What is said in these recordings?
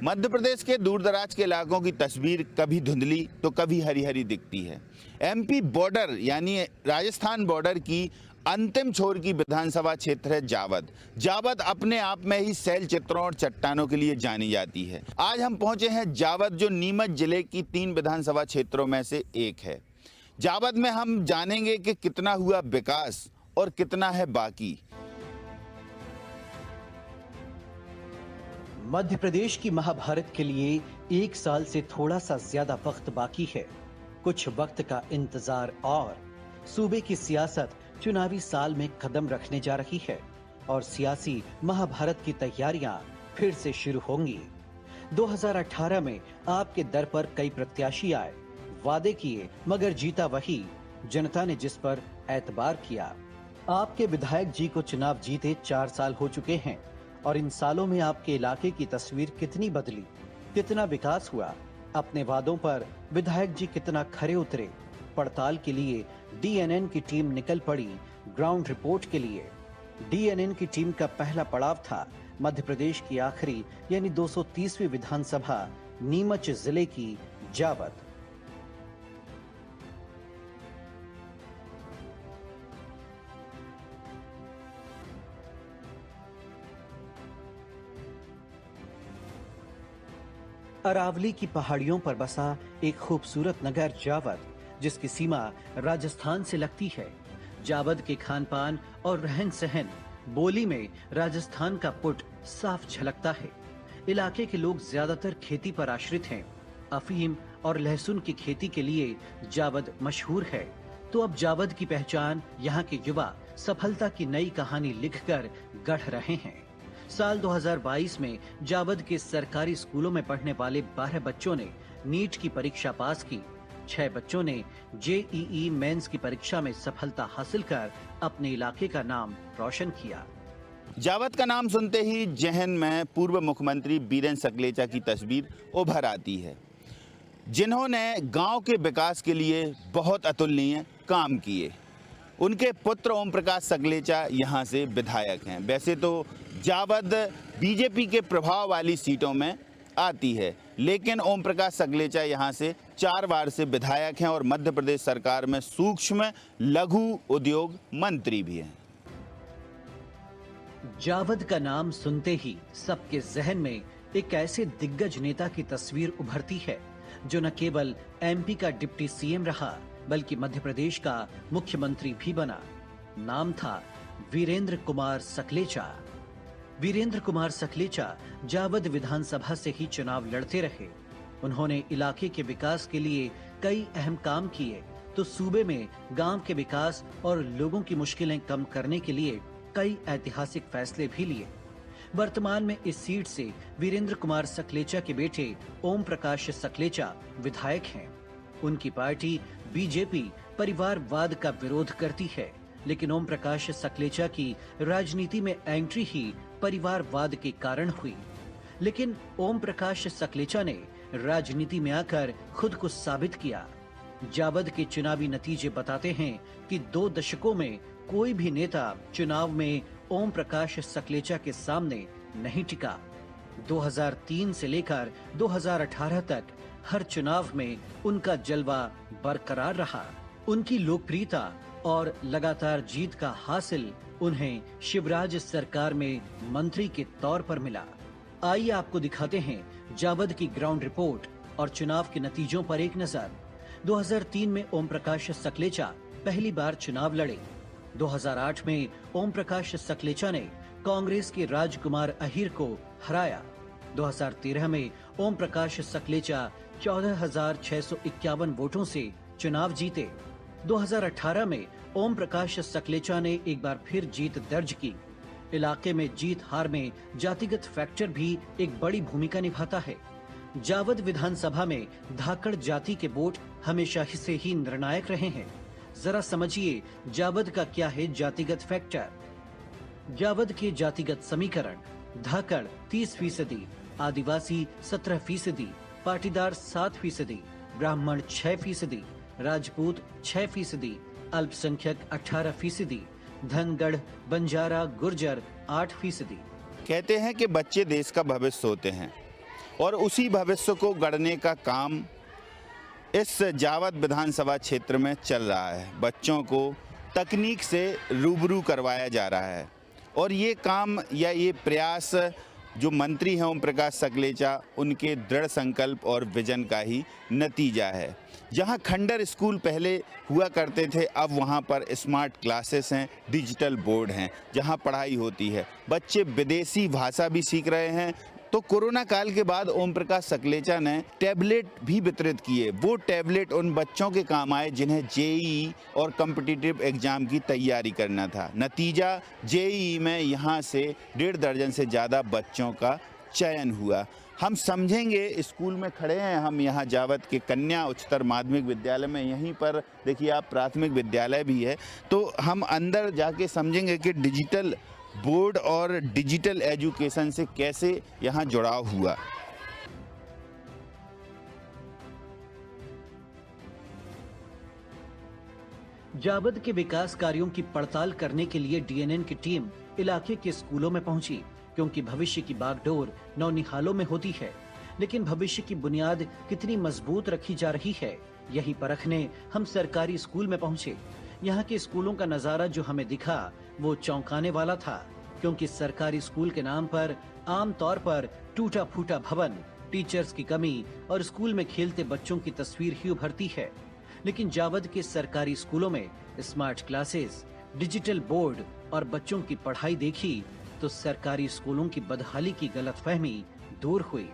मध्य प्रदेश के दूरदराज के इलाकों की तस्वीर कभी धुंधली तो कभी हरी हरी दिखती है। एमपी बॉर्डर यानी राजस्थान बॉर्डर की अंतिम छोर की विधानसभा क्षेत्र है जावद। जावद अपने आप में ही शैल चित्रों और चट्टानों के लिए जानी जाती है। आज हम पहुंचे हैं जावद, जो नीमच जिले की 3 विधानसभा क्षेत्रों में से एक है। जावद में हम जानेंगे कि कितना हुआ विकास और कितना है बाकी। मध्य प्रदेश की महाभारत के लिए 1 साल से थोड़ा सा ज्यादा वक्त बाकी है। कुछ वक्त का इंतजार और सूबे की सियासत चुनावी साल में कदम रखने जा रही है और सियासी महाभारत की तैयारियां फिर से शुरू होंगी। 2018 में आपके दर पर कई प्रत्याशी आए, वादे किए, मगर जीता वही जनता ने जिस पर एतबार किया। आपके विधायक जी को चुनाव जीते 4 साल हो चुके हैं और इन सालों में आपके इलाके की तस्वीर कितनी बदली, कितना विकास हुआ, अपने वादों पर विधायक जी कितना खरे उतरे। पड़ताल के लिए डीएनएन की टीम निकल पड़ी ग्राउंड रिपोर्ट के लिए। डीएनएन की टीम का पहला पड़ाव था मध्य प्रदेश की आखिरी यानी 230वीं विधानसभा नीमच जिले की जावद। अरावली की पहाड़ियों पर बसा एक खूबसूरत नगर जावद, जिसकी सीमा राजस्थान से लगती है। जावद के खान पान और रहन सहन, बोली में राजस्थान का पुट साफ झलकता है। इलाके के लोग ज्यादातर खेती पर आश्रित हैं। अफीम और लहसुन की खेती के लिए जावद मशहूर है। तो अब जावद की पहचान यहाँ के युवा सफलता की नई कहानी लिखकर गढ़ रहे हैं। साल 2022 में जावद के सरकारी स्कूलों में पढ़ने वाले 12 बच्चों ने नीट की परीक्षा पास की। 6 बच्चों ने जेईई मेंस की परीक्षा में सफलता हासिल कर अपने इलाके का नाम रोशन किया। जावद का नाम सुनते ही जहन में पूर्व मुख्यमंत्री बीरेंद्र सकलेचा की तस्वीर उभर आती है, जिन्होंने गांव के विकास के लिए बहुत अतुलनीय काम किए। उनके पुत्र ओम प्रकाश सकलेचा यहाँ से विधायक हैं। वैसे तो जावद बीजेपी के प्रभाव वाली सीटों में आती है, लेकिन ओम प्रकाश सकलेचा यहाँ से 4 बार से विधायक हैं और मध्य प्रदेश सरकार में सूक्ष्म लघु उद्योग मंत्री भी हैं। जावद का नाम सुनते ही सबके जहन में एक ऐसे दिग्गज नेता की तस्वीर उभरती है जो न केवल एमपी का डिप्टी सीएम रहा बल्कि मध्य प्रदेश का मुख्यमंत्री भी बना। नाम था वीरेंद्र कुमार सकलेचा। वीरेंद्र कुमार सकलेचा जावद विधानसभा से ही चुनाव लड़ते रहे। उन्होंने इलाके के विकास के लिए कई अहम काम किए तो सूबे में गांव के विकास और लोगों की मुश्किलें कम करने के लिए कई ऐतिहासिक फैसले भी लिए। वर्तमान में इस सीट से वीरेंद्र कुमार सकलेचा के बेटे ओम प्रकाश सकलेचा विधायक हैं। उनकी पार्टी बीजेपी परिवारवाद का विरोध करती है, लेकिन ओम प्रकाश सकलेचा की राजनीति में एंट्री ही परिवारवाद के कारण हुई। लेकिन ओम प्रकाश सकलेचा ने राजनीति में आकर खुद को साबित किया। जावद के चुनावी नतीजे बताते हैं कि 2 दशकों में कोई भी नेता चुनाव में ओम प्रकाश सकलेचा के सामने नहीं टिका। 2003 से लेकर 2018 तक हर चुनाव में उनका जलवा बरकरार रहा। उनकी लोकप्रियता और लगातार जीत का हासिल उन्हें शिवराज सरकार में मंत्री के तौर पर मिला। आइए आपको दिखाते हैं जावद की ग्राउंड रिपोर्ट और चुनाव के नतीजों पर एक नजर। 2003 में ओम प्रकाश सकलेचा पहली बार चुनाव लड़े। 2008 में ओम प्रकाश सकलेचा ने कांग्रेस के राजकुमार अहीर को हराया। 2013 में ओम प्रकाश सकलेचा 14,651 वोटों से चुनाव जीते। 2018 में ओम प्रकाश सकलेचा ने एक बार फिर जीत दर्ज की। इलाके में जीत हार में जातिगत फैक्टर भी एक बड़ी भूमिका निभाता है। जावद विधानसभा में धाकड़ जाति के वोट हमेशा से ही निर्णायक रहे हैं। जरा समझिए जावद का क्या है जातिगत फैक्टर। जावद के जातिगत समीकरण: धाकड़ 30%, आदिवासी 17%, पाटीदार 7%, ब्राह्मण 6%, राजपूत 6%, अल्पसंख्यक 18%, धनगढ़, बंजारा, गुर्जर 8%। कहते हैं कि बच्चे देश का भविष्य होते हैं। और उसी भविष्य को गढ़ने का काम इस जावद विधानसभा क्षेत्र में चल रहा है। बच्चों को तकनीक से रूबरू करवाया जा रहा है और ये काम या ये प्रयास जो मंत्री हैं ओम प्रकाश सकलेचा, उनके दृढ़ संकल्प और विजन का ही नतीजा है। जहां खंडर स्कूल पहले हुआ करते थे, अब वहां पर स्मार्ट क्लासेस हैं, डिजिटल बोर्ड हैं, जहां पढ़ाई होती है। बच्चे विदेशी भाषा भी सीख रहे हैं। तो कोरोना काल के बाद ओम प्रकाश सकलेचा ने टैबलेट भी वितरित किए। वो टैबलेट उन बच्चों के काम आए जिन्हें जेईई और कॉम्पिटिटिव एग्जाम की तैयारी करना था। नतीजा, जेईई में यहाँ से 1.5 दर्जन से ज़्यादा बच्चों का चयन हुआ। हम समझेंगे, स्कूल में खड़े हैं हम यहाँ जावद के कन्या उच्चतर माध्यमिक विद्यालय में। यहीं पर देखिए आप प्राथमिक विद्यालय भी है, तो हम अंदर जाके समझेंगे कि डिजिटल बोर्ड और डिजिटल एजुकेशन से कैसे यहाँ जुड़ाव हुआ। जावद के विकास कार्यों की पड़ताल करने के लिए डीएनएन की टीम इलाके के स्कूलों में पहुंची, क्योंकि भविष्य की बागडोर नौनिहालों में होती है। लेकिन भविष्य की बुनियाद कितनी मजबूत रखी जा रही है, यही परखने हम सरकारी स्कूल में पहुंचे। यहाँ के स्कूलों का नजारा जो हमें दिखा वो चौंकाने वाला था, क्योंकि सरकारी स्कूल के नाम पर आम तौर पर टूटा फूटा भवन, टीचर्स की कमी और स्कूल में खेलते बच्चों की तस्वीर ही उभरती है। लेकिन जावद के सरकारी स्कूलों में स्मार्ट क्लासेस, डिजिटल बोर्ड और बच्चों की पढ़ाई देखी तो सरकारी स्कूलों की बदहाली की गलतफहमी दूर हुई।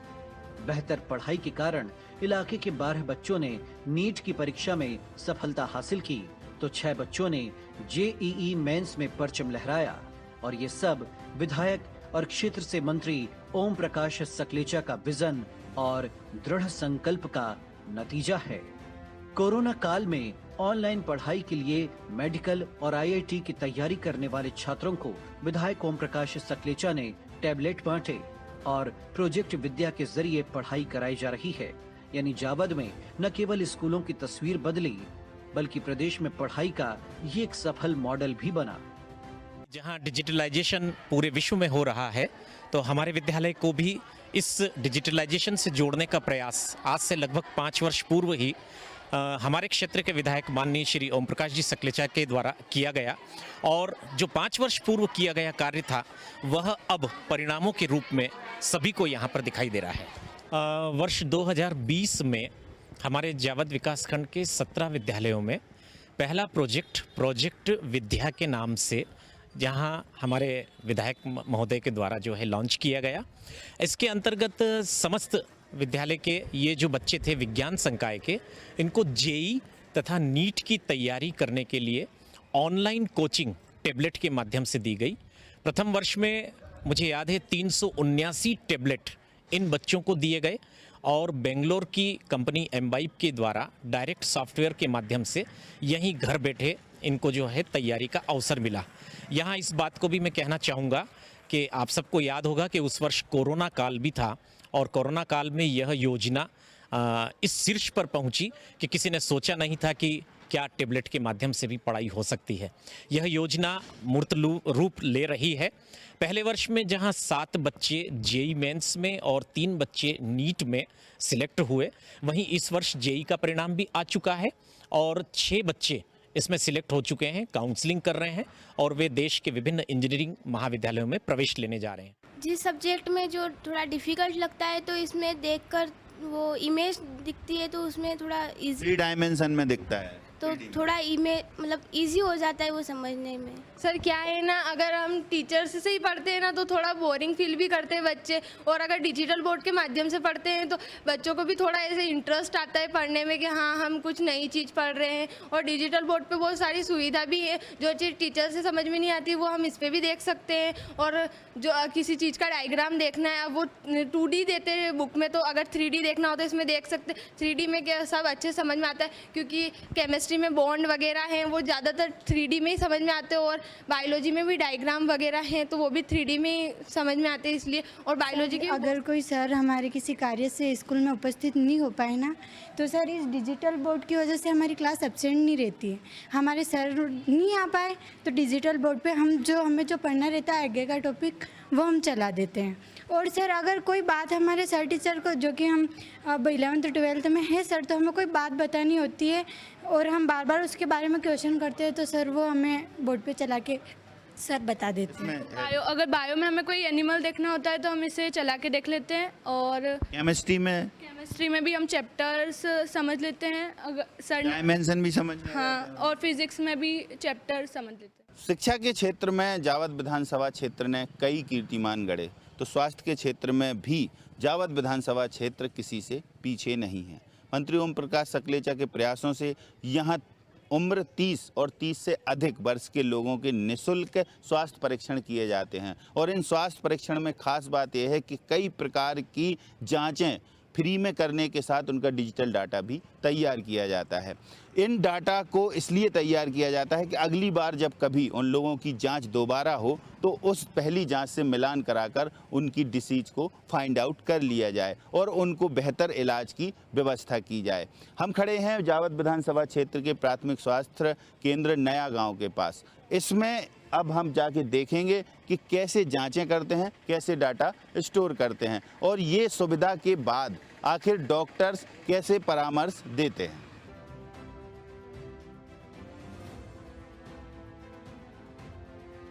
बेहतर पढ़ाई के कारण इलाके के 12 बच्चों ने नीट की परीक्षा में सफलता हासिल की, तो 6 बच्चों ने जेईई मेंस में परचम लहराया। और ये सब विधायक और क्षेत्र से मंत्री ओम प्रकाश सकलेचा का विजन और दृढ़ संकल्प का नतीजा है। कोरोना काल में ऑनलाइन पढ़ाई के लिए मेडिकल और आईआईटी की तैयारी करने वाले छात्रों को विधायक ओम प्रकाश सकलेचा ने टैबलेट बांटे और प्रोजेक्ट विद्या के जरिए पढ़ाई कराई जा रही है। यानी जावद में न केवल स्कूलों की तस्वीर बदली, बल्कि प्रदेश में पढ़ाई का ये एक सफल मॉडल भी बना। जहां डिजिटलाइजेशन पूरे विश्व में हो रहा है, तो हमारे विद्यालय को भी इस डिजिटलाइजेशन से जोड़ने का प्रयास आज से लगभग 5 वर्ष पूर्व ही हमारे क्षेत्र के विधायक माननीय श्री ओम प्रकाश जी सकलेचा के द्वारा किया गया। और जो 5 वर्ष पूर्व किया गया कार्य था, वह अब परिणामों के रूप में सभी को यहाँ पर दिखाई दे रहा है। वर्ष 2020 में हमारे जावद विकासखंड के 17 विद्यालयों में पहला प्रोजेक्ट विद्या के नाम से, जहां हमारे विधायक महोदय के द्वारा जो है लॉन्च किया गया। इसके अंतर्गत समस्त विद्यालय के ये जो बच्चे थे विज्ञान संकाय के, इनको जेईई तथा नीट की तैयारी करने के लिए ऑनलाइन कोचिंग टैबलेट के माध्यम से दी गई। प्रथम वर्ष में मुझे याद है 379 टैबलेट इन बच्चों को दिए गए और बेंगलोर की कंपनी एम्बाइब के द्वारा डायरेक्ट सॉफ्टवेयर के माध्यम से यहीं घर बैठे इनको जो है तैयारी का अवसर मिला। यहाँ इस बात को भी मैं कहना चाहूँगा कि आप सबको याद होगा कि उस वर्ष कोरोना काल भी था और कोरोना काल में यह योजना इस शीर्ष पर पहुंची कि किसी ने सोचा नहीं था कि क्या टैबलेट के माध्यम से भी पढ़ाई हो सकती है। यह योजना मूर्त रूप ले रही है। पहले वर्ष में जहां 7 बच्चे जेईई मेंस में और 3 बच्चे नीट में सिलेक्ट हुए, वहीं इस वर्ष जेईई का परिणाम भी आ चुका है और 6 बच्चे इसमें सिलेक्ट हो चुके हैं, काउंसलिंग कर रहे हैं और वे देश के विभिन्न इंजीनियरिंग महाविद्यालयों में प्रवेश लेने जा रहे हैं। जिस सब्जेक्ट में जो थोड़ा डिफ़िकल्ट लगता है तो इसमें देखकर वो इमेज दिखती है तो उसमें थोड़ा इजी 3 डायमेंशन में दिखता है, तो थोड़ा इमेज मतलब इजी हो जाता है वो समझने में। सर क्या है ना, अगर हम टीचर्स से ही पढ़ते हैं ना तो थोड़ा बोरिंग फील भी करते हैं बच्चे, और अगर डिजिटल बोर्ड के माध्यम से पढ़ते हैं तो बच्चों को भी थोड़ा ऐसे इंटरेस्ट आता है पढ़ने में कि हाँ हम कुछ नई चीज़ पढ़ रहे हैं। और डिजिटल बोर्ड पे बहुत सारी सुविधा भी है, जो चीज़ टीचर से समझ में नहीं आती वो हम इस पर भी देख सकते हैं। और जो किसी चीज़ का डायग्राम देखना है वो 2D देते हैं बुक में, तो अगर 3D देखना हो तो इसमें देख सकते हैं। 3D में क्या सब अच्छे समझ में आता है, क्योंकि केमिस्ट्री केमिस्ट्री में बॉन्ड वगैरह हैं वो ज़्यादातर 3D में ही समझ में आते हैं, और बायोलॉजी में भी डायग्राम वगैरह हैं तो वो भी 3D में ही समझ में आते हैं इसलिए। और बायोलॉजी की अगर कोई सर हमारे किसी कार्य से स्कूल में उपस्थित नहीं हो पाए ना, तो सर इस डिजिटल बोर्ड की वजह से हमारी क्लास एब्सेंट नहीं रहती है। हमारे सर नहीं आ पाए तो डिजिटल बोर्ड पे हमें जो पढ़ना रहता है आगे का टॉपिक वो हम चला देते हैं। और सर अगर कोई बात हमारे सर टीचर को, जो कि हम अब 11th 12th में है सर, तो हमें कोई बात बतानी होती है और हम बार बार उसके बारे में क्वेश्चन करते हैं तो सर वो हमें बोर्ड पे चला के सर बता देते हैं। अगर बायो में हमें कोई एनिमल देखना होता है तो हम इसे चला के देख लेते हैं, और केमिस्ट्री में भी हम चैप्टर्स समझ लेते हैं अगर सर डायमेंशन भी समझ में हाँ, और फिजिक्स में भी चैप्टर समझ लेते हैं। शिक्षा के क्षेत्र में जावद विधानसभा क्षेत्र ने कई कीर्तिमान गढ़े, तो स्वास्थ्य के क्षेत्र में भी जावद विधानसभा क्षेत्र किसी से पीछे नहीं है। मंत्री ओम प्रकाश सकलेचा के प्रयासों से यहाँ उम्र 30 और 30 से अधिक वर्ष के लोगों के निःशुल्क स्वास्थ्य परीक्षण किए जाते हैं। और इन स्वास्थ्य परीक्षण में खास बात यह है कि कई प्रकार की जांचें फ्री में करने के साथ उनका डिजिटल डाटा भी तैयार किया जाता है। इन डाटा को इसलिए तैयार किया जाता है कि अगली बार जब कभी उन लोगों की जांच दोबारा हो तो उस पहली जांच से मिलान कराकर उनकी डिसीज को फाइंड आउट कर लिया जाए और उनको बेहतर इलाज की व्यवस्था की जाए। हम खड़े हैं जावद विधानसभा क्षेत्र के प्राथमिक स्वास्थ्य केंद्र नया गांव के पास। इसमें अब हम जाके देखेंगे कि कैसे जांचें करते हैं, कैसे डाटा स्टोर करते हैं और ये सुविधा के बाद आखिर डॉक्टर्स कैसे परामर्श देते हैं।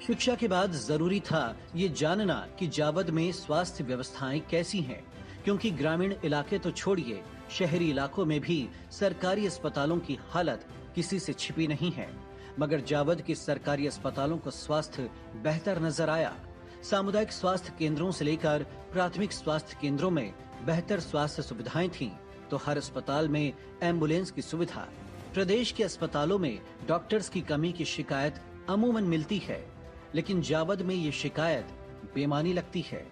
शिक्षा के बाद जरूरी था ये जानना कि जावद में स्वास्थ्य व्यवस्थाएं कैसी हैं, क्योंकि ग्रामीण इलाके तो छोड़िए, शहरी इलाकों में भी सरकारी अस्पतालों की हालत किसी से छिपी नहीं है। मगर जावद के सरकारी अस्पतालों का स्वास्थ्य बेहतर नजर आया। सामुदायिक स्वास्थ्य केंद्रों से लेकर प्राथमिक स्वास्थ्य केंद्रों में बेहतर स्वास्थ्य सुविधाएं थीं, तो हर अस्पताल में एम्बुलेंस की सुविधा। प्रदेश के अस्पतालों में डॉक्टर्स की कमी की शिकायत अमूमन मिलती है, लेकिन जावद में ये शिकायत बेमानी लगती है।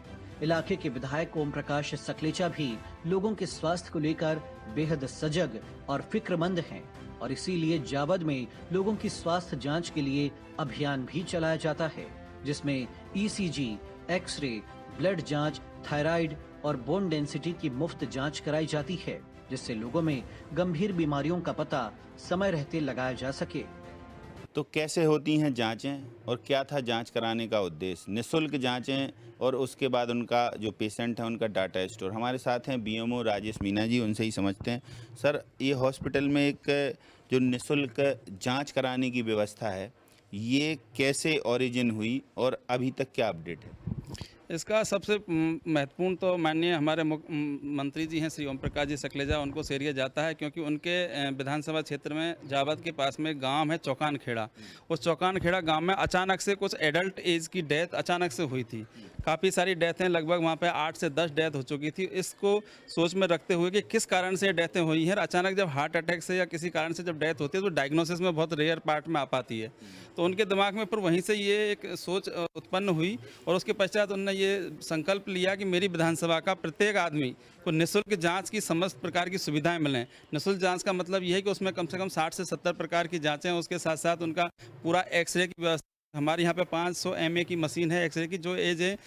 इलाके के विधायक ओम प्रकाश सकलेचा भी लोगों के स्वास्थ्य को लेकर बेहद सजग और फिक्रमंद हैं, और इसीलिए जावद में लोगों की स्वास्थ्य जांच के लिए अभियान भी चलाया जाता है, जिसमें ईसीजी, एक्सरे, ब्लड जांच, थायराइड और बोन डेंसिटी की मुफ्त जांच कराई जाती है, जिससे लोगों में गंभीर बीमारियों का पता समय रहते लगाया जा सके। तो कैसे होती हैं जांचें और क्या था जांच कराने का उद्देश्य? निःशुल्क जांचें और उसके बाद उनका जो पेशेंट है उनका डाटा स्टोर। हमारे साथ हैं बीएमओ राजेश मीना जी, उनसे ही समझते हैं। सर, ये हॉस्पिटल में एक जो निःशुल्क जांच कराने की व्यवस्था है, ये कैसे ओरिजिन हुई और अभी तक क्या अपडेट है? इसका सबसे महत्वपूर्ण तो माननीय हमारे मंत्री जी हैं श्री ओम प्रकाश जी सकलेजा, उनको श्रेय जाता है, क्योंकि उनके विधानसभा क्षेत्र में जावद के पास में गांव है चौकान खेड़ा। उस चौकान खेड़ा गांव में अचानक से कुछ एडल्ट एज की डेथ अचानक से हुई थी। काफ़ी सारी डेथें, लगभग वहाँ पे 8 से 10 डेथ हो चुकी थी। इसको सोच में रखते हुए कि किस कारण से डेथें हुई हैं, अचानक जब हार्ट अटैक से या किसी कारण से जब डेथ होती है तो डायग्नोसिस में बहुत रेयर पार्ट में आ पाती है। तो उनके दिमाग में फिर वहीं से ये एक सोच उत्पन्न हुई और उसके पश्चात उन्होंने ये संकल्प लिया कि मेरी विधानसभा का प्रत्येक आदमी को निःशुल्क जांच की समस्त प्रकार की सुविधाएं मिलें। निःशुल्क जांच का मतलब ये है कि उसमें कम से कम 60 से 70 प्रकार की जांचें, उसके साथ साथ उनका पूरा एक्सरे की व्यवस्था। हमारे यहाँ पे 500 mA की मशीन है एक्सरे की, जो एज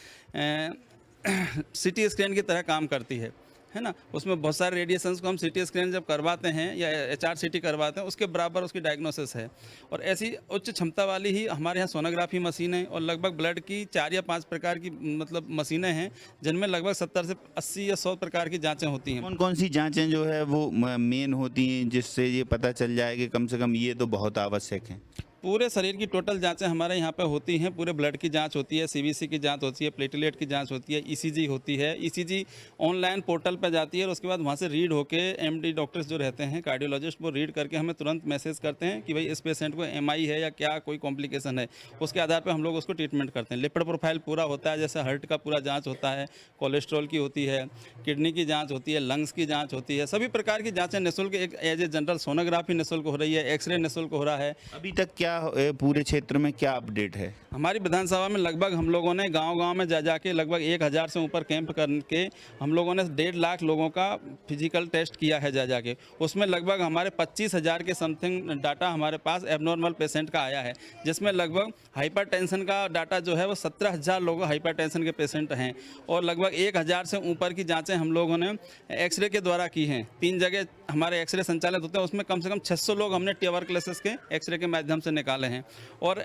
सिटी स्कैन की तरह काम करती है ना। उसमें बहुत सारे रेडिएशंस को हम सिटी स्कैन जब करवाते हैं या HRCT करवाते हैं, उसके बराबर उसकी डायग्नोसिस है। और ऐसी उच्च क्षमता वाली ही हमारे यहाँ सोनोग्राफी मशीनें और लगभग ब्लड की 4 या 5 प्रकार की मतलब मशीनें हैं, जिनमें लगभग 70 से 80 या 100 प्रकार की जाँचें होती हैं। कौन कौन सी जाँचें जो है वो मेन होती हैं जिससे ये पता चल जाए कि कम से कम ये तो बहुत आवश्यक है? पूरे शरीर की टोटल जांचें हमारे यहाँ पे होती हैं। पूरे ब्लड की जांच होती है, CBC की जांच होती है, प्लेटलेट की जांच होती है, ECG होती है। ECG ऑनलाइन पोर्टल पे जाती है और उसके बाद वहाँ से रीड होके MD डॉक्टर्स जो रहते हैं, कार्डियोलॉजिस्ट, वो रीड करके हमें तुरंत मैसेज करते हैं कि भाई इस पेशेंट को MI है या क्या कोई कॉम्प्लिकेशन है। उसके आधार पर हम लोग उसको ट्रीटमेंट करते हैं। लिपिड प्रोफाइल पूरा होता है, जैसे हार्ट का पूरा जाँच होता है, कोलेस्ट्रॉल की होती है, किडनी की जाँच होती है, लंग्स की जाँच होती है। सभी प्रकार की जाँचें निःशुल्क, एक एज ए जनरल सोनोग्राफी निःशुल्क हो रही है, एक्सरे निःशुल्क हो रहा है। अभी तक क्या क्या पूरे क्षेत्र में क्या अपडेट है? हमारी विधानसभा में लगभग हम लोगों ने गांव-गांव में जा जाके लगभग 1000 से ऊपर कैंप करके हम लोगों ने 1.5 लाख लोगों का फिजिकल टेस्ट किया है जा जाके। उसमें लगभग हमारे 25,000 के समथिंग डाटा हमारे पास एबनॉर्मल पेशेंट का आया है, जिसमें लगभग हाइपरटेंशन का डाटा जो है वो 17,000 लोग हाइपरटेंशन के पेशेंट हैं और लगभग 1000 से ऊपर की जाँचें हम लोगों ने एक्सरे के द्वारा की हैं। 3 जगह हमारे एक्सरे संचालित होते हैं, उसमें कम से कम 600 लोग हमने ट्यूबरक्लोसिस के एक्सरे के माध्यम से निकाले हैं और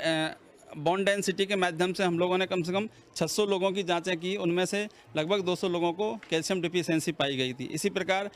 बोन डेंसिटी के माध्यम से हम लोगों ने कम से कम 600 लोगों की जांचें की, उनमें से लगभग 200 लोगों को कैल्शियम डिफिशियंसी पाई गई थी। इसी प्रकार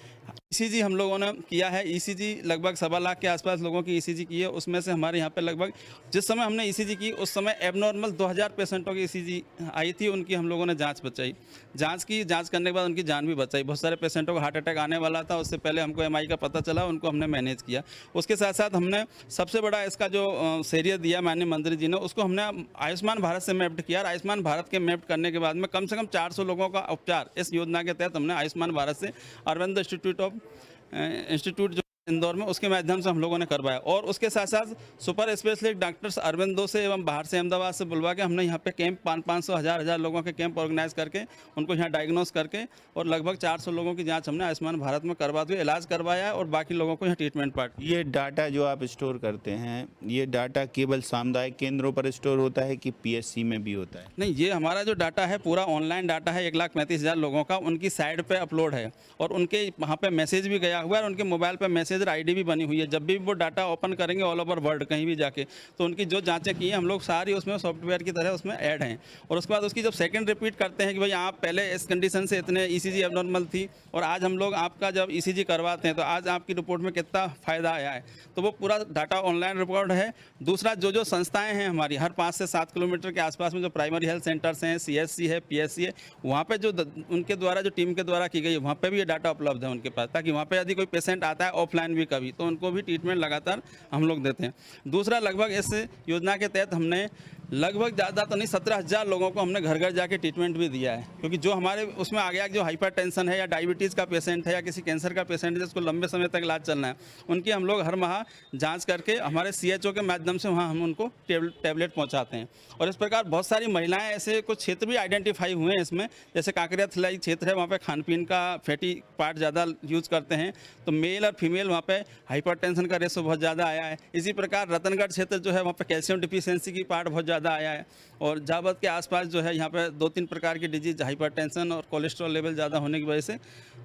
ईसीजी हम लोगों ने किया है, ईसीजी लगभग 1.25 लाख के आसपास लोगों की ईसीजी की है। उसमें से हमारे यहाँ पे लगभग जिस समय हमने ईसीजी की उस समय एबनॉर्मल 2000 पेशेंटों की ईसीजी आई थी, उनकी हम लोगों ने जाँच बचाई। जाँच करने के बाद उनकी जान भी बचाई। बहुत सारे पेशेंटों को हार्ट अटैक आने वाला था, उससे पहले हमको एमआई का पता चला, उनको हमने मैनेज किया। उसके साथ साथ हमने सबसे बड़ा इसका जो शेरियत दिया माननीय मंत्री जी ने, उसको हमने आयुष्मान भारत से मैप्ड किया। आयुष्मान भारत के मैप्ड करने के बाद में कम से कम 400 लोगों का उपचार इस योजना के तहत हमने आयुष्मान भारत से अरविंद इंस्टीट्यूट जो इंदौर में, उसके माध्यम से हम लोगों ने करवाया। और उसके साथ साथ सुपर स्पेशलिस्ट डॉक्टर्स अरविंदो से एवं बाहर से अहमदाबाद से बुलवा के हमने यहाँ पे कैंप 500 हज़ार लोगों के कैंप ऑर्गेनाइज करके उनको यहाँ डायग्नोस करके और लगभग 400 लोगों की जांच हमने आयुष्मान भारत में करवाते हुए इलाज करवाया है और बाकी लोगों को यहाँ ट्रीटमेंट पार्ट। ये डाटा जो आप स्टोर करते हैं, ये डाटा केवल सामुदायिक केंद्रों पर स्टोर होता है कि पीएचसी में भी होता है? नहीं, ये हमारा जो डाटा है पूरा ऑनलाइन डाटा है। 1,35,000 लोगों का उनकी साइट पे अपलोड है और उनके वहाँ पे मैसेज भी गया हुआ है और उनके मोबाइल पे मैसेज आईडी भी बनी हुई है। जब भी वो डाटा ओपन करेंगे ऑल ओवर वर्ल्ड कहीं भी जाके, तो उनकी जो जांचें की हैं हम लोग सारी उसमें सॉफ्टवेयर की तरह उसमें ऐड हैं। और उसके बाद उसकी जब सेकंड रिपीट करते हैं कि भाई आप पहले इस कंडीशन से इतने ईसीजी एबनॉर्मल थी और आज हम लोग आपका जब ईसीजी करवाते हैं तो आज आपकी रिपोर्ट में कितना फ़ायदा आया है, तो वो पूरा डाटा ऑनलाइन रिकॉर्ड है। दूसरा, जो संस्थाएँ हैं हमारी हर 5 से 7 किलोमीटर के आसपास में जो प्राइमरी हेल्थ सेंटर्स हैं, CHC है, PSC है, वहाँ पर जो उनके द्वारा जो टीम के द्वारा की गई है वहाँ पर भी ये डाटा उपलब्ध है उनके पास, ताकि वहाँ पर यदि कोई पेशेंट आता है ऑफलाइन भी कभी, तो उनको भी ट्रीटमेंट लगातार हम लोग देते हैं। दूसरा, लगभग इस योजना के तहत हमने लगभग ज़्यादा तो नहीं 17,000 लोगों को हमने घर घर जाके ट्रीटमेंट भी दिया है, क्योंकि जो हमारे उसमें आ गया जो हाइपरटेंशन है या डायबिटीज़ का पेशेंट है या किसी कैंसर का पेशेंट है जिसको लंबे समय तक इलाज चलना है, उनकी हम लोग हर माह जांच करके हमारे CHO के माध्यम से वहाँ हम उनको टैबलेट पहुँचाते हैं। और इस प्रकार बहुत सारी महिलाएँ ऐसे कुछ क्षेत्र भी आइडेंटिफाई हुए हैं इसमें, जैसे कांकरिया थलाई क्षेत्र है, वहाँ पर खान पीन का फैटी पार्ट ज़्यादा यूज़ करते हैं, तो मेल और फीमेल वहाँ पर हाइपरटेंशन का रेशो बहुत ज़्यादा आया है। इसी प्रकार रतनगढ़ क्षेत्र जो है वहाँ पर कैल्शियम डिफिशियंसी की पार्ट बहुत ज़्यादा आया है। और जावद के आसपास जो है यहाँ पे 2-3 प्रकार की डिजीज, हाइपरटेंशन और कोलेस्ट्रॉल लेवल ज़्यादा होने की वजह से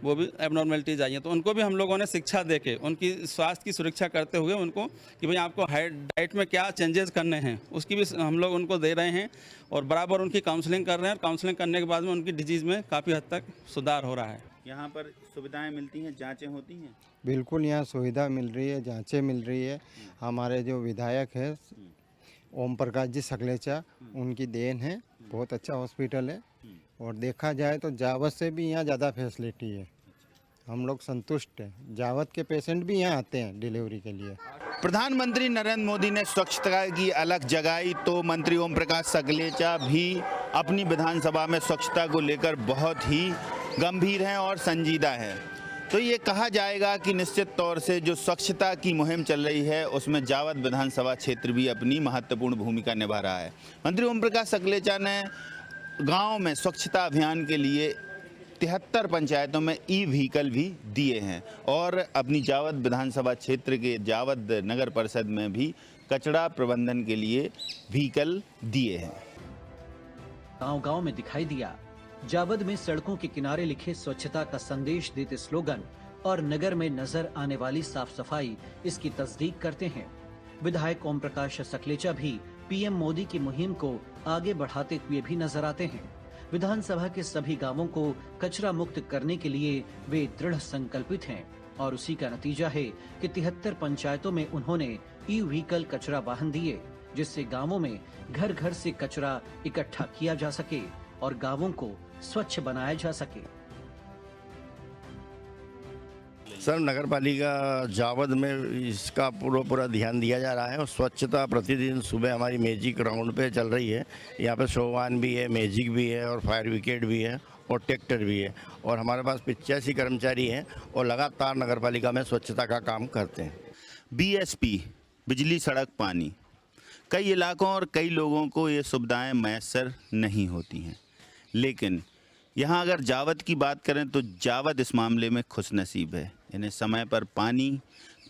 वो भी एबनॉर्मेलिटीज़ आई हैं। तो उनको भी हम लोगों ने शिक्षा देके उनकी स्वास्थ्य की सुरक्षा करते हुए उनको कि भाई आपको डाइट में क्या चेंजेस करने हैं उसकी भी हम लोग उनको दे रहे हैं और बराबर उनकी काउंसलिंग कर रहे हैं। और काउंसलिंग करने के बाद में उनकी डिजीज़ में काफ़ी हद तक सुधार हो रहा है। यहाँ पर सुविधाएं मिलती हैं, जांचें होती हैं? बिल्कुल, यहाँ सुविधा मिल रही है, जांचें मिल रही है। हमारे जो विधायक है ओम प्रकाश जी सकलेचा, उनकी देन है। बहुत अच्छा हॉस्पिटल है और देखा जाए तो जावद से भी यहाँ ज़्यादा फैसिलिटी है। हम लोग संतुष्ट हैं। जावद के पेशेंट भी यहाँ आते हैं डिलीवरी के लिए। प्रधानमंत्री नरेंद्र मोदी ने स्वच्छता की अलग जगाई, तो मंत्री ओम प्रकाश सकलेचा भी अपनी विधानसभा में स्वच्छता को लेकर बहुत ही गंभीर हैं और संजीदा हैं। तो ये कहा जाएगा कि निश्चित तौर से जो स्वच्छता की मुहिम चल रही है उसमें जावद विधानसभा क्षेत्र भी अपनी महत्वपूर्ण भूमिका निभा रहा है। मंत्री ओम प्रकाश सकलेचा ने गांव में स्वच्छता अभियान के लिए 73 पंचायतों में ई-व्हीकल भी दिए हैं और अपनी जावद विधानसभा क्षेत्र के जावद नगर परिषद में भी कचरा प्रबंधन के लिए व्हीकल दिए हैं। गांव-गांव में दिखाई दिया। जावद में सड़कों के किनारे लिखे स्वच्छता का संदेश देते स्लोगन और नगर में नजर आने वाली साफ सफाई इसकी तस्दीक करते हैं। विधायक ओम प्रकाश सकलेचा भी पीएम मोदी की मुहिम को आगे बढ़ाते हुए भी नजर आते हैं। विधानसभा के सभी गांवों को कचरा मुक्त करने के लिए वे दृढ़ संकल्पित हैं और उसी का नतीजा है कि 73 पंचायतों में उन्होंने ई-व्हीकल कचरा वाहन दिए, जिससे गांवों में घर घर से कचरा इकट्ठा किया जा सके और गांवों को स्वच्छ बनाया जा सके। सर, नगर पालिका जावद में इसका पूरा ध्यान दिया जा रहा है और स्वच्छता प्रतिदिन सुबह हमारी मैजिक राउंड पे चल रही है। यहाँ पे शोवान भी है, मैजिक भी है और फायर ब्रिगेड भी है और ट्रैक्टर भी है और हमारे पास 85 कर्मचारी हैं और लगातार नगर पालिका में स्वच्छता का काम करते हैं। BSP, बिजली सड़क पानी, कई इलाकों और कई लोगों को ये सुविधाएं मैसर नहीं होती हैं, लेकिन यहाँ अगर जावद की बात करें तो जावद इस मामले में खुशनसीब है। इन्हें समय पर पानी,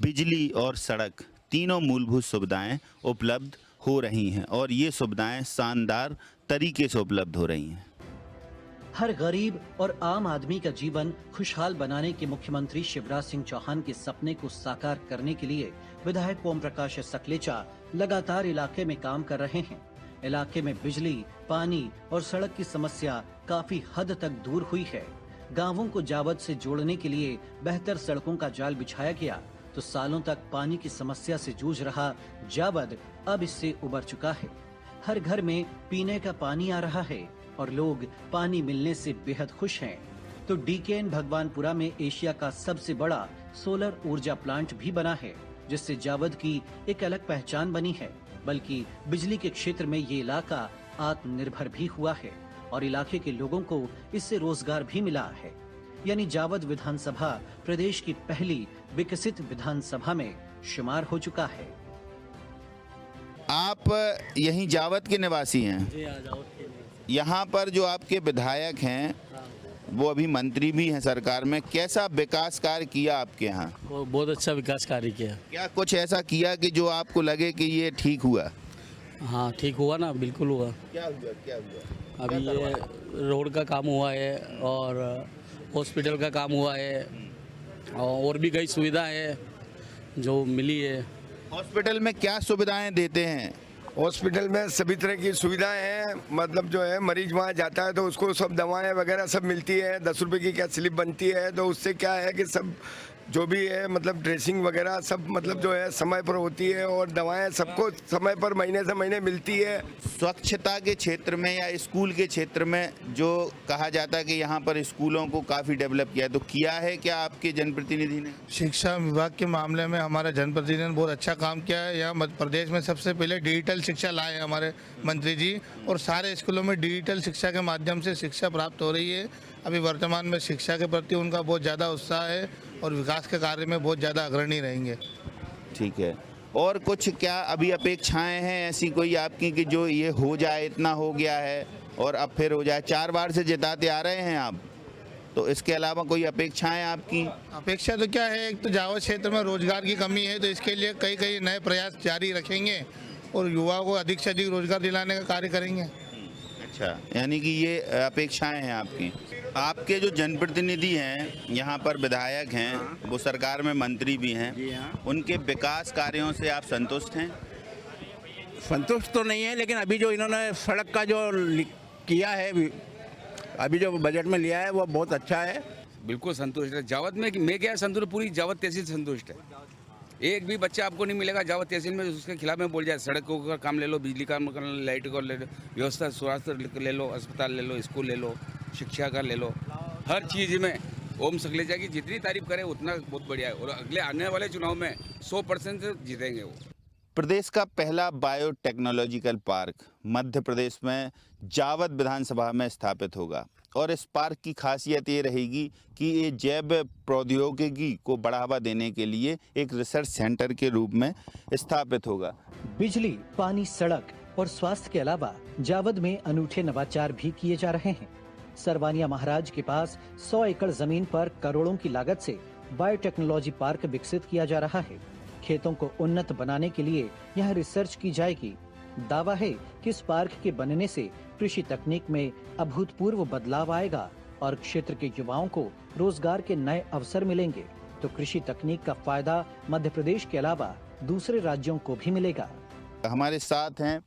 बिजली और सड़क तीनों मूलभूत सुविधाएं उपलब्ध हो रही हैं और ये सुविधाएं शानदार तरीके से उपलब्ध हो रही हैं। हर गरीब और आम आदमी का जीवन खुशहाल बनाने के मुख्यमंत्री शिवराज सिंह चौहान के सपने को साकार करने के लिए विधायक ओम प्रकाश सकलेचा लगातार इलाके में काम कर रहे हैं। इलाके में बिजली, पानी और सड़क की समस्या काफी हद तक दूर हुई है। गांवों को जावद से जोड़ने के लिए बेहतर सड़कों का जाल बिछाया गया तो सालों तक पानी की समस्या से जूझ रहा जावद अब इससे उबर चुका है। हर घर में पीने का पानी आ रहा है और लोग पानी मिलने से बेहद खुश हैं। तो डीकेएन भगवानपुरा में एशिया का सबसे बड़ा सोलर ऊर्जा प्लांट भी बना है, जिससे जावद की एक अलग पहचान बनी है। बल्कि बिजली के क्षेत्र में ये इलाका आत्मनिर्भर भी हुआ है और इलाके के लोगों को इससे रोजगार भी मिला है। यानी जावद विधानसभा प्रदेश की पहली विकसित विधानसभा में शुमार हो चुका है। आप यहीं जावद के निवासी हैं? जी हाँ, जावद के लिए। यहाँ पर जो आपके विधायक हैं वो अभी मंत्री भी हैं सरकार में, कैसा विकास कार्य किया आपके यहाँ? वो बहुत अच्छा विकास कार्य किया। क्या कुछ ऐसा किया कि जो आपको लगे कि ये ठीक हुआ? हाँ, ठीक हुआ ना, बिल्कुल हुआ। क्या हुआ, क्या हुआ? अभी ये रोड का काम हुआ है और हॉस्पिटल का काम हुआ है और भी कई सुविधा है जो मिली है। हॉस्पिटल में क्या सुविधाएं देते हैं? हॉस्पिटल में सभी तरह की सुविधाएं हैं, मतलब जो है मरीज वहाँ जाता है तो उसको सब दवाएं वगैरह सब मिलती है। 10 रुपए की क्या स्लिप बनती है, तो उससे क्या है कि सब जो भी है मतलब ड्रेसिंग वगैरह सब मतलब जो है समय पर होती है और दवाएं सबको समय पर महीने से महीने मिलती है। स्वच्छता के क्षेत्र में या स्कूल के क्षेत्र में जो कहा जाता है कि यहाँ पर स्कूलों को काफ़ी डेवलप किया है, तो किया है क्या आपके जनप्रतिनिधि ने? शिक्षा विभाग के मामले में हमारा जनप्रतिनिधि ने बहुत अच्छा काम किया है। यहाँ मध्य प्रदेश में सबसे पहले डिजिटल शिक्षा लाए हैं हमारे मंत्री जी, और सारे स्कूलों में डिजिटल शिक्षा के माध्यम से शिक्षा प्राप्त हो रही है। अभी वर्तमान में शिक्षा के प्रति उनका बहुत ज़्यादा उत्साह है और विकास के कार्य में बहुत ज़्यादा अग्रणी रहेंगे। ठीक है, और कुछ क्या अभी अपेक्षाएं हैं ऐसी कोई आपकी कि जो ये हो जाए, इतना हो गया है और अब फिर हो जाए? 4 बार से जिताते आ रहे हैं आप, तो इसके अलावा कोई अपेक्षाएं आपकी? अपेक्षा तो क्या है, एक तो जावद क्षेत्र में रोजगार की कमी है, तो इसके लिए कई कई नए प्रयास जारी रखेंगे और युवाओं को अधिक से अधिक रोजगार दिलाने का कार्य करेंगे। अच्छा, यानी कि ये अपेक्षाएं हैं आपकी। आपके जो जनप्रतिनिधि हैं, यहाँ पर विधायक हैं, वो सरकार में मंत्री भी हैं, उनके विकास कार्यों से आप संतुष्ट हैं? संतुष्ट तो नहीं है, लेकिन अभी जो इन्होंने सड़क का जो किया है, अभी जो बजट में लिया है वो बहुत अच्छा है। बिल्कुल संतुष्ट है। जावद में मैं क्या संतुष्ट, पूरी जावद तहसील संतुष्ट है। एक भी बच्चा आपको नहीं मिलेगा जावद तहसील में उसके खिलाफ में बोल जाए। सड़कों का काम ले लो, बिजली का काम ले लो, लाइट का ले लो, व्यवस्था स्वास्थ्य ले लो, अस्पताल ले लो, स्कूल ले लो, शिक्षा का ले लो, हर चीज़ में ओम सकलेचा की जितनी तारीफ करें उतना बहुत बढ़िया है और अगले आने वाले चुनाव में 100% जीतेंगे वो। प्रदेश का पहला बायोटेक्नोलॉजिकल पार्क मध्य प्रदेश में जावद विधानसभा में स्थापित होगा और इस पार्क की खासियत ये रहेगी कि ये जैव प्रौद्योगिकी को बढ़ावा देने के लिए एक रिसर्च सेंटर के रूप में स्थापित होगा। बिजली, पानी, सड़क और स्वास्थ्य के अलावा जावद में अनूठे नवाचार भी किए जा रहे हैं। सरवानिया महाराज के पास 100 एकड़ जमीन पर करोड़ों की लागत से बायोटेक्नोलॉजी पार्क विकसित किया जा रहा है। खेतों को उन्नत बनाने के लिए यहाँ रिसर्च की जाएगी। दावा है कि इस पार्क के बनने से कृषि तकनीक में अभूतपूर्व बदलाव आएगा और क्षेत्र के युवाओं को रोजगार के नए अवसर मिलेंगे। तो कृषि तकनीक का फायदा मध्य प्रदेश के अलावा दूसरे राज्यों को भी मिलेगा। हमारे साथ हैं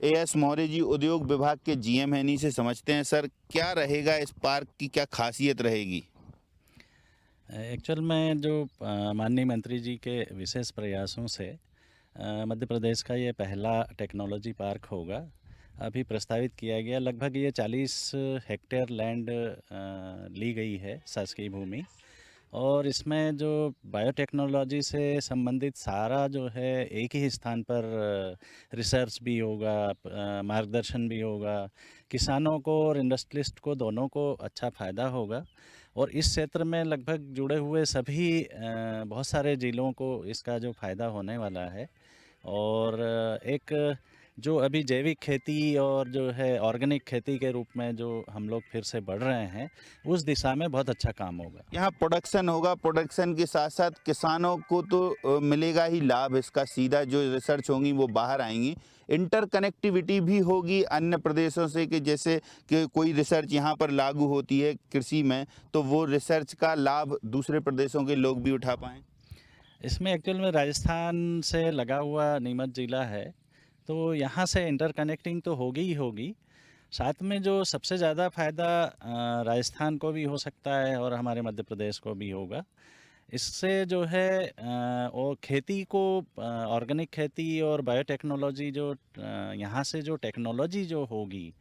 एएस मौर्य जी, उद्योग विभाग के जीएम हैं। इन्हीं से समझते हैं, सर क्या रहेगा इस पार्क की, क्या खासियत रहेगी? एक्चुअल में जो माननीय मंत्री जी के विशेष प्रयासों से मध्य प्रदेश का ये पहला टेक्नोलॉजी पार्क होगा। अभी प्रस्तावित किया गया, लगभग ये 40 हेक्टेयर लैंड ली गई है शासकीय भूमि, और इसमें जो बायोटेक्नोलॉजी से संबंधित सारा जो है एक ही स्थान पर रिसर्च भी होगा, मार्गदर्शन भी होगा। किसानों को और इंडस्ट्रियलिस्ट को दोनों को अच्छा फ़ायदा होगा और इस क्षेत्र में लगभग जुड़े हुए सभी बहुत सारे जिलों को इसका जो फ़ायदा होने वाला है। और एक जो अभी जैविक खेती और जो है ऑर्गेनिक खेती के रूप में जो हम लोग फिर से बढ़ रहे हैं, उस दिशा में बहुत अच्छा काम होगा। यहाँ प्रोडक्शन होगा, प्रोडक्शन के साथ साथ किसानों को तो मिलेगा ही लाभ, इसका सीधा जो रिसर्च होंगी वो बाहर आएंगी। इंटरकनेक्टिविटी भी होगी अन्य प्रदेशों से, कि जैसे कि कोई रिसर्च यहाँ पर लागू होती है कृषि में, तो वो रिसर्च का लाभ दूसरे प्रदेशों के लोग भी उठा पाएँ। इसमें एक्चुअल में राजस्थान से लगा हुआ नीमच जिला है, तो यहाँ से इंटरकनेक्टिंग तो होगी ही होगी। साथ में जो सबसे ज़्यादा फ़ायदा राजस्थान को भी हो सकता है और हमारे मध्य प्रदेश को भी होगा। इससे जो है वो खेती को, ऑर्गेनिक खेती और बायोटेक्नोलॉजी जो यहाँ से जो टेक्नोलॉजी जो होगी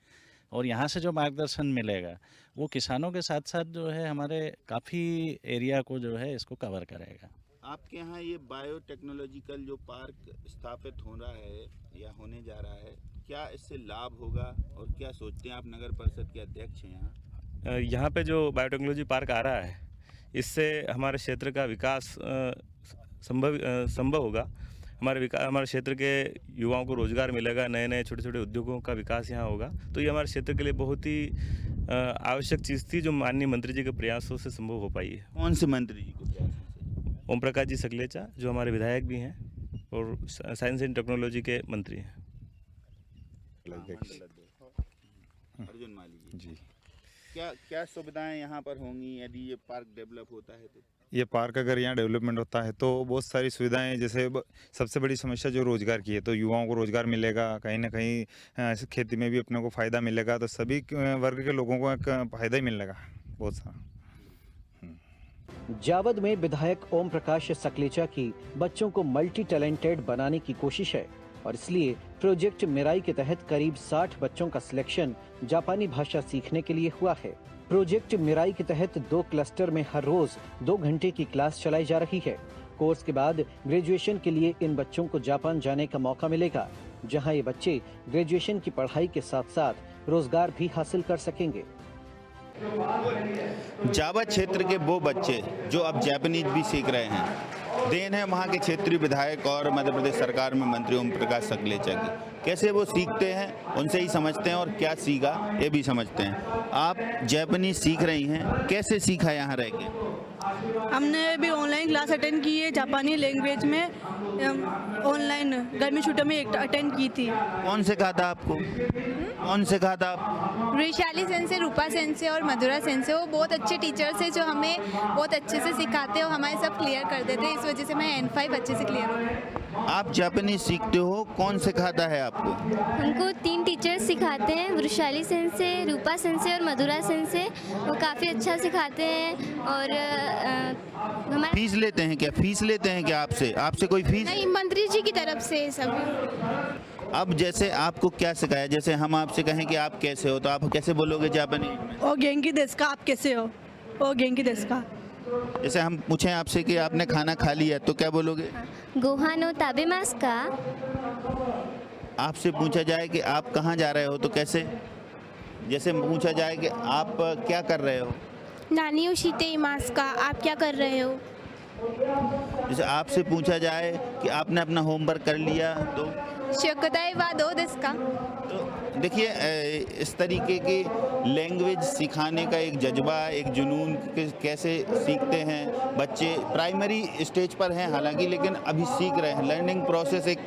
और यहाँ से जो मार्गदर्शन मिलेगा, वो किसानों के साथ साथ जो है हमारे काफ़ी एरिया को जो है इसको कवर करेगा। आपके यहाँ ये बायोटेक्नोलॉजिकल जो पार्क स्थापित हो रहा है या होने जा रहा है, क्या इससे लाभ होगा और क्या सोचते हैं आप? नगर परिषद के अध्यक्ष हैं यहाँ। यहाँ पे जो बायोटेक्नोलॉजी पार्क आ रहा है, इससे हमारे क्षेत्र का विकास संभव होगा। हमारे क्षेत्र के युवाओं को रोजगार मिलेगा, नए नए छोटे छोटे उद्योगों का विकास यहाँ होगा। तो ये हमारे क्षेत्र के लिए बहुत ही आवश्यक चीज़ थी, जो माननीय मंत्री जी के प्रयासों से संभव हो पाई है। कौन से मंत्री जी को? ओम प्रकाश जी सकलेचा, जो हमारे विधायक भी हैं और साइंस एंड टेक्नोलॉजी के मंत्री हैं। अर्जुन माली जी, क्या सुविधाएं यहाँ पर होंगी यदि ये पार्क डेवलप होता है तो? ये पार्क अगर यहाँ डेवलपमेंट होता है तो बहुत सारी सुविधाएं, जैसे सबसे बड़ी समस्या जो रोज़गार की है, तो युवाओं को रोज़गार मिलेगा, कहीं ना कहीं खेती में भी अपने को फ़ायदा मिलेगा, तो सभी वर्ग के लोगों को फ़ायदा ही मिलेगा बहुत सारा। जावद में विधायक ओम प्रकाश सकलेचा की बच्चों को मल्टी टैलेंटेड बनाने की कोशिश है और इसलिए प्रोजेक्ट मिराई के तहत करीब 60 बच्चों का सिलेक्शन जापानी भाषा सीखने के लिए हुआ है। प्रोजेक्ट मिराई के तहत 2 क्लस्टर में हर रोज 2 घंटे की क्लास चलाई जा रही है। कोर्स के बाद ग्रेजुएशन के लिए इन बच्चों को जापान जाने का मौका मिलेगा, जहां ये बच्चे ग्रेजुएशन की पढ़ाई के साथ साथ रोजगार भी हासिल कर सकेंगे। जावद क्षेत्र के वो बच्चे जो अब जापानीज भी सीख रहे हैं, देन है वहाँ के क्षेत्रीय विधायक और मध्य प्रदेश सरकार में मंत्री ओम प्रकाश सकलेचा की। कैसे वो सीखते हैं उनसे ही समझते हैं और क्या सीखा ये भी समझते हैं। आप जापानीज सीख रही हैं, कैसे सीखा यहाँ रह के? हमने भी ऑनलाइन क्लास अटेंड की है, जापानी लैंग्वेज में ऑनलाइन गर्मी छुट्टियों में अटेंड की थी। कौन सिखा था आपको? कौन सिखा था? वैशाली सेंसे, रूपा सेंसे और मधुरा सेंसे, वो बहुत अच्छे टीचर्स हैं जो हमें बहुत अच्छे से सिखाते हैं और हमारे सब क्लियर कर देते हैं। इस वजह से मैं N5 अच्छे से क्लियर हो गई। आप जापानी सीखते हो, कौन सिखाता है आपको? हमको 3 टीचर्स सिखाते हैं, वृशाली सेंसे, रूपा सेंसे और मधुरा सेंसे। वो काफ़ी अच्छा सिखाते हैं और हमारे। फीस लेते हैं क्या? फीस लेते हैं क्या आपसे? आपसे कोई फीस? नहीं, मंत्री जी की तरफ से सब। अब जैसे आपको क्या सिखाया? जैसे हम आपसे कहें कि आप कैसे हो, तो आप कैसे बोलोगे जापानी में? ओ गेंकी देश का, आप कैसे हो? ओ गेंकी देश का। जैसे हम पूछें आपसे कि आपने खाना खा लिया, तो क्या बोलोगे? गोहानो ताबेमास का। आपसे पूछा जाए कि आप कहाँ जा रहे हो, तो कैसे? जैसे पूछा जाए कि आप क्या कर रहे हो? नानी शीते इमास का, आप क्या कर रहे हो? जैसे आपसे पूछा जाए कि आपने अपना होमवर्क कर लिया, तो शोकताई वादो देश का। तो देखिए, इस तरीके की लैंग्वेज सिखाने का एक जज्बा, एक जुनून, कैसे सीखते हैं बच्चे। प्राइमरी स्टेज पर हैं हालांकि, लेकिन अभी सीख रहे हैं। लर्निंग प्रोसेस एक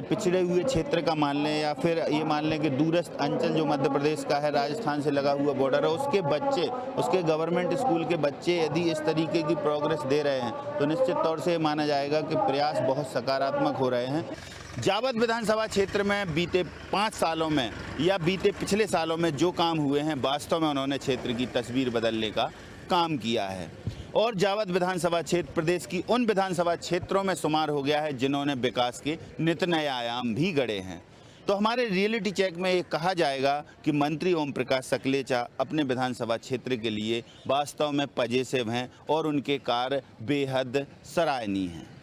पिछड़े हुए क्षेत्र का मान लें या फिर ये मान लें कि दूरस्थ अंचल जो मध्य प्रदेश का है, राजस्थान से लगा हुआ बॉर्डर है, उसके बच्चे, उसके गवर्नमेंट स्कूल के बच्चे यदि इस तरीके की प्रोग्रेस दे रहे हैं तो निश्चित तौर से माना जाएगा कि प्रयास बहुत सकारात्मक हो रहे हैं। जावद विधानसभा क्षेत्र में बीते 5 सालों में या बीते पिछले सालों में जो काम हुए हैं, वास्तव में उन्होंने क्षेत्र की तस्वीर बदलने का काम किया है। और जावद विधानसभा क्षेत्र प्रदेश की उन विधानसभा क्षेत्रों में शुमार हो गया है जिन्होंने विकास के नित नए आयाम भी गढ़े हैं। तो हमारे रियलिटी चेक में ये कहा जाएगा कि मंत्री ओम प्रकाश सकलेचा अपने विधानसभा क्षेत्र के लिए वास्तव में पजेसिव हैं और उनके कार्य बेहद सराहनीय हैं।